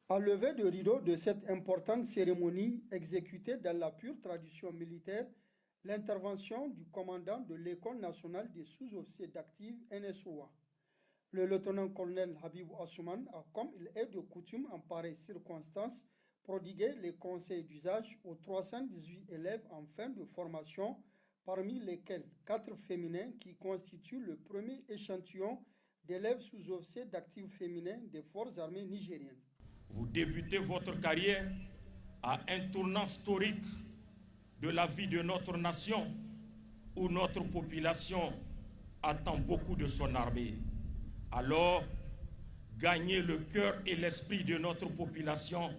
À lever de rideau de cette importante cérémonie exécutée dans la pure tradition militaire, l'intervention du commandant de l'École nationale des sous-officiers d'active NSOA. Le lieutenant-colonel Habibou Assouman a, comme il est de coutume en pareilles circonstances, prodigué les conseils d'usage aux 318 élèves en fin de formation, parmi lesquels 4 féminins qui constituent le premier échantillon d'élèves sous-officiers d'actifs féminins des forces armées nigériennes. Vous débutez votre carrière à un tournant historique de la vie de notre nation, où notre population attend beaucoup de son armée. Alors, gagner le cœur et l'esprit de notre population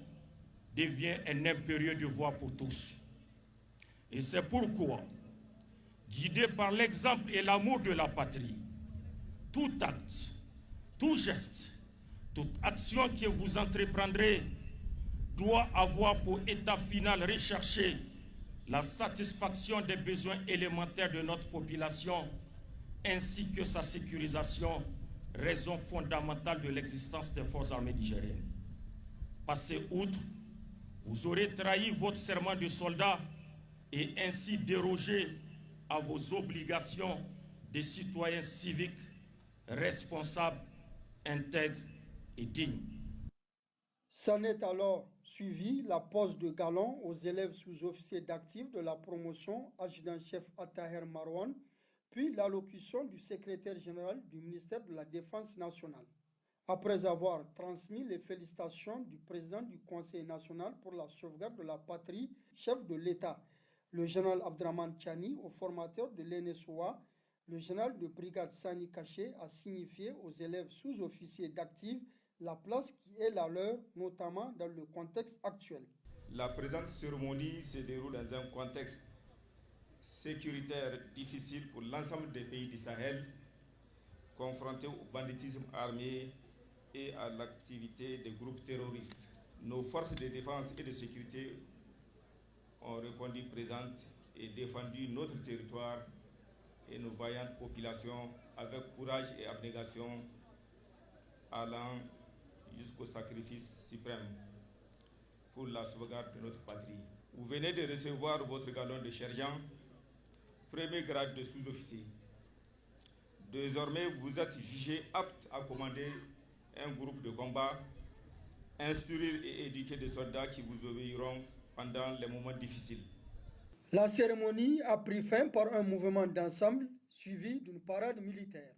devient un impérieux devoir pour tous. Et c'est pourquoi, guidé par l'exemple et l'amour de la patrie, tout acte, tout geste, toute action que vous entreprendrez doit avoir pour état final recherché la satisfaction des besoins élémentaires de notre population ainsi que sa sécurisation, raison fondamentale de l'existence des forces armées nigériennes. Passez outre, vous aurez trahi votre serment de soldat et ainsi dérogé à vos obligations de citoyens civiques, responsables, intègres et dignes. S'en est alors suivi la pose de galon aux élèves sous-officiers d'actifs de la promotion adjudant-chef Attaher Marwan, puis l'allocution du secrétaire général du ministère de la Défense nationale. Après avoir transmis les félicitations du président du Conseil national pour la sauvegarde de la patrie, chef de l'État, le général Abdraman Tchani, au formateur de l'NSOA, le général de brigade Sani Kaché a signifié aux élèves sous-officiers d'actifs la place qui est la leur, notamment dans le contexte actuel. La présente cérémonie se déroule dans un contexte sécuritaire difficile pour l'ensemble des pays du Sahel, confrontés au banditisme armé et à l'activité des groupes terroristes. Nos forces de défense et de sécurité ont répondu présentes et défendu notre territoire et nos vaillantes populations avec courage et abnégation, allant jusqu'au sacrifice suprême pour la sauvegarde de notre patrie. Vous venez de recevoir votre galon de sergent, premier grade de sous-officier. Désormais, vous êtes jugé apte à commander un groupe de combat, instruire et éduquer des soldats qui vous obéiront pendant les moments difficiles. La cérémonie a pris fin par un mouvement d'ensemble suivi d'une parade militaire.